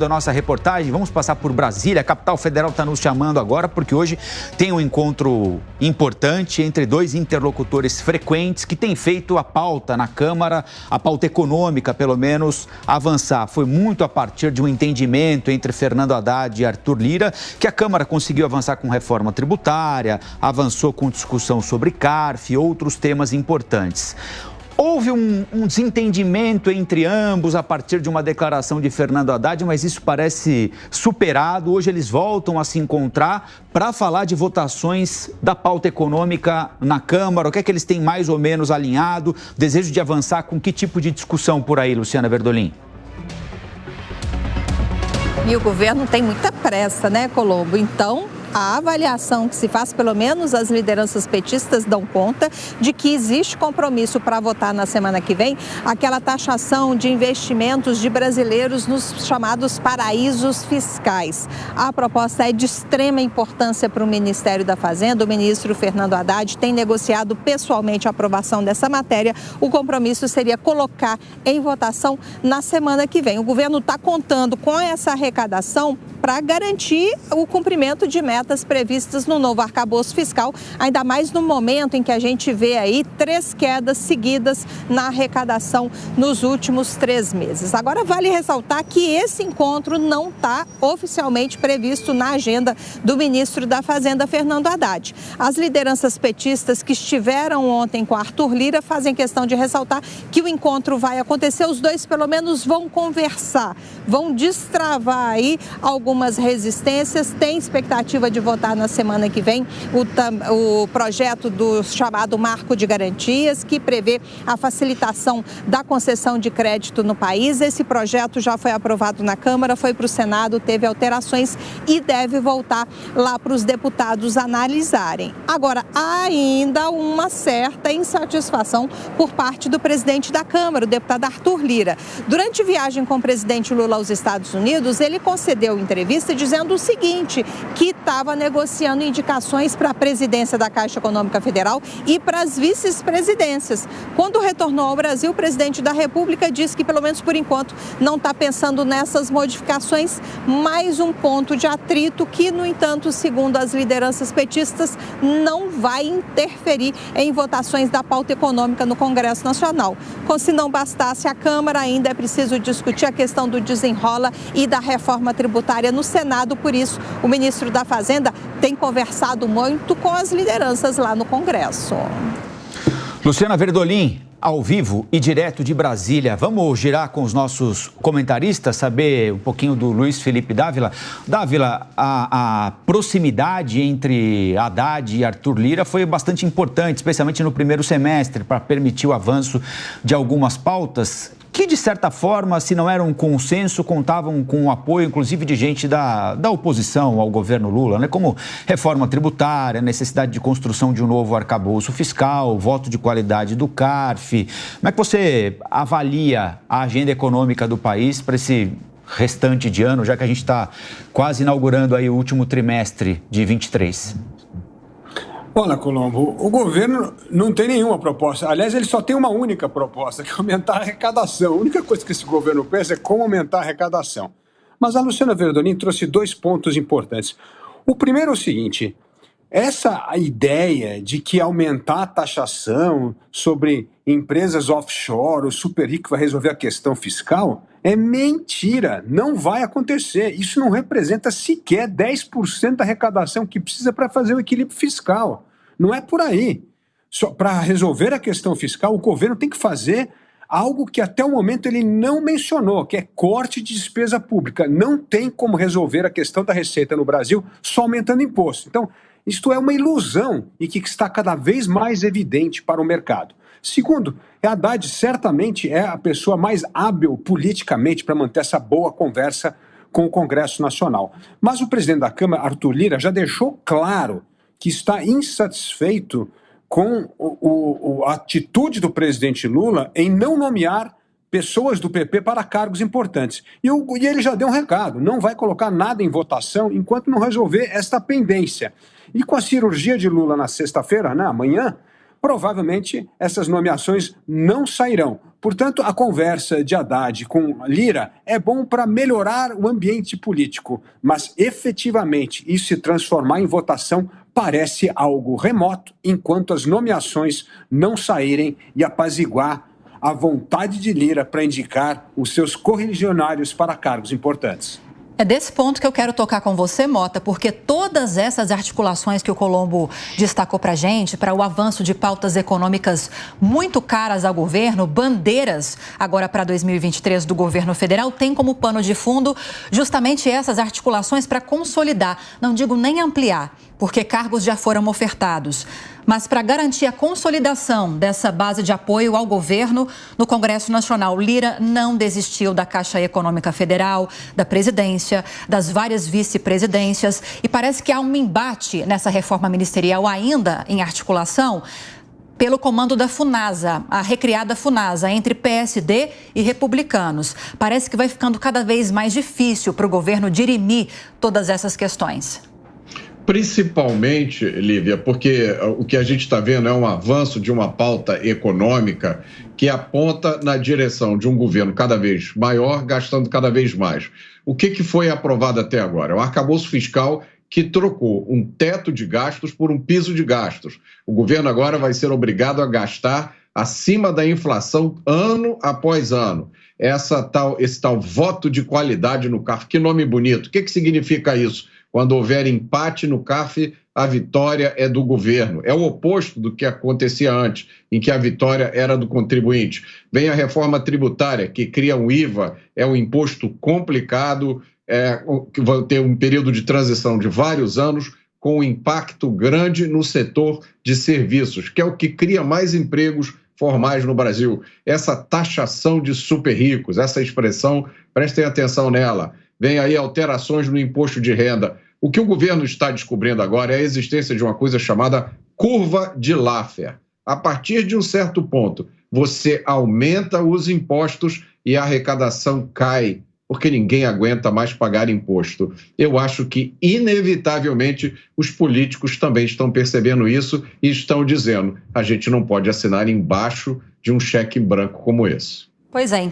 Da nossa reportagem, vamos passar por Brasília. A capital federal está nos chamando agora porque hoje tem um encontro importante entre dois interlocutores frequentes que têm feito a pauta na Câmara, a pauta econômica, pelo menos, avançar. Foi muito a partir de um entendimento entre Fernando Haddad e Arthur Lira que a Câmara conseguiu avançar com reforma tributária, avançou com discussão sobre CARF e outros temas importantes. Houve um desentendimento entre ambos a partir de uma declaração de Fernando Haddad, mas isso parece superado. Hoje eles voltam a se encontrar para falar de votações da pauta econômica na Câmara. O que é que eles têm mais ou menos alinhado? Desejo de avançar com que tipo de discussão por aí, Luciana Verdolim? E o governo tem muita pressa, né, Colombo? Então, a avaliação que se faz, pelo menos as lideranças petistas dão conta de que existe compromisso para votar na semana que vem aquela taxação de investimentos de brasileiros nos chamados paraísos fiscais. A proposta é de extrema importância para o Ministério da Fazenda. O ministro Fernando Haddad tem negociado pessoalmente a aprovação dessa matéria. O compromisso seria colocar em votação na semana que vem. O governo está contando com essa arrecadação para garantir o cumprimento de metas previstas no novo arcabouço fiscal, ainda mais no momento em que a gente vê aí 3 quedas seguidas na arrecadação nos últimos 3 meses. Agora, vale ressaltar que esse encontro não está oficialmente previsto na agenda do ministro da Fazenda, Fernando Haddad. As lideranças petistas que estiveram ontem com Arthur Lira fazem questão de ressaltar que o encontro vai acontecer, os dois pelo menos vão conversar, vão destravar aí algumas resistências. Tem expectativa de votar na semana que vem o projeto do chamado Marco de Garantias, que prevê a facilitação da concessão de crédito no país. Esse projeto já foi aprovado na Câmara, foi para o Senado, teve alterações e deve voltar lá para os deputados analisarem. Agora, há ainda uma certa insatisfação por parte do presidente da Câmara, o deputado Arthur Lira. Durante viagem com o presidente Lula aos Estados Unidos, ele concedeu entrevista dizendo o seguinte, que estava negociando indicações para a presidência da Caixa Econômica Federal e para as vice-presidências. Quando retornou ao Brasil, o presidente da República disse que, pelo menos por enquanto, não está pensando nessas modificações. Mais um ponto de atrito que, no entanto, segundo as lideranças petistas, não vai interferir em votações da pauta econômica no Congresso Nacional. Como se não bastasse a Câmara, ainda é preciso discutir a questão do desenrola e da reforma tributária no Senado. Por isso, o ministro da Fazenda tem conversado muito com as lideranças lá no Congresso. Luciana Verdolim, ao vivo e direto de Brasília. Vamos girar com os nossos comentaristas, saber um pouquinho do Luiz Felipe Dávila. Dávila, a proximidade entre Haddad e Arthur Lira foi bastante importante, especialmente no primeiro semestre, para permitir o avanço de algumas pautas que, de certa forma, se não era um consenso, contavam com o apoio, inclusive, de gente da oposição ao governo Lula, né? Como reforma tributária, necessidade de construção de um novo arcabouço fiscal, voto de qualidade do CARF. Como é que você avalia a agenda econômica do país para esse restante de ano, já que a gente está quase inaugurando aí o último trimestre de 23? Olha, Colombo, o governo não tem nenhuma proposta. Aliás, ele só tem uma única proposta, que é aumentar a arrecadação. A única coisa que esse governo pensa é como aumentar a arrecadação. Mas a Luciana Verdolim trouxe 2 pontos importantes. O primeiro é o seguinte, essa ideia de que aumentar a taxação sobre empresas offshore, o super rico vai resolver a questão fiscal, é mentira, não vai acontecer. Isso não representa sequer 10% da arrecadação que precisa para fazer o equilíbrio fiscal. Não é por aí. Só para resolver a questão fiscal, o governo tem que fazer algo que até o momento ele não mencionou, que é corte de despesa pública. Não tem como resolver a questão da receita no Brasil só aumentando imposto. Então, isto é uma ilusão e que está cada vez mais evidente para o mercado. Segundo, Haddad certamente é a pessoa mais hábil politicamente para manter essa boa conversa com o Congresso Nacional. Mas o presidente da Câmara, Arthur Lira, já deixou claro que está insatisfeito com a atitude do presidente Lula em não nomear pessoas do PP para cargos importantes. E ele já deu um recado, não vai colocar nada em votação enquanto não resolver esta pendência. E com a cirurgia de Lula na sexta-feira, né, amanhã, provavelmente essas nomeações não sairão. Portanto, a conversa de Haddad com Lira é bom para melhorar o ambiente político, mas efetivamente isso se transformar em votação parece algo remoto, enquanto as nomeações não saírem e apaziguar a vontade de Lira para indicar os seus correligionários para cargos importantes. É desse ponto que eu quero tocar com você, Mota, porque todas essas articulações que o Colombo destacou para a gente, para o avanço de pautas econômicas muito caras ao governo, bandeiras agora para 2023 do governo federal, tem como pano de fundo justamente essas articulações para consolidar, não digo nem ampliar, porque cargos já foram ofertados, mas para garantir a consolidação dessa base de apoio ao governo no Congresso Nacional. Lira não desistiu da Caixa Econômica Federal, da presidência, das várias vice-presidências, e parece que há um embate nessa reforma ministerial ainda em articulação pelo comando da FUNASA, a recriada FUNASA, entre PSD e republicanos. Parece que vai ficando cada vez mais difícil para o governo dirimir todas essas questões. Principalmente, Lívia, porque o que a gente está vendo é um avanço de uma pauta econômica que aponta na direção de um governo cada vez maior, gastando cada vez mais. O que foi aprovado até agora? É um arcabouço fiscal que trocou um teto de gastos por um piso de gastos. O governo agora vai ser obrigado a gastar acima da inflação ano após ano. Esse tal voto de qualidade no CARF, que nome bonito. O que significa isso? Quando houver empate no CARF, a vitória é do governo. É o oposto do que acontecia antes, em que a vitória era do contribuinte. Vem a reforma tributária, que cria um IVA, é um imposto complicado, que vai ter um período de transição de vários anos, com um impacto grande no setor de serviços, que é o que cria mais empregos formais no Brasil. Essa taxação de super ricos, essa expressão, prestem atenção nela. Vem aí alterações no imposto de renda. O que o governo está descobrindo agora é a existência de uma coisa chamada curva de Laffer. A partir de um certo ponto, você aumenta os impostos e a arrecadação cai, porque ninguém aguenta mais pagar imposto. Eu acho que, inevitavelmente, os políticos também estão percebendo isso e estão dizendo: a gente não pode assinar embaixo de um cheque branco como esse. Pois é.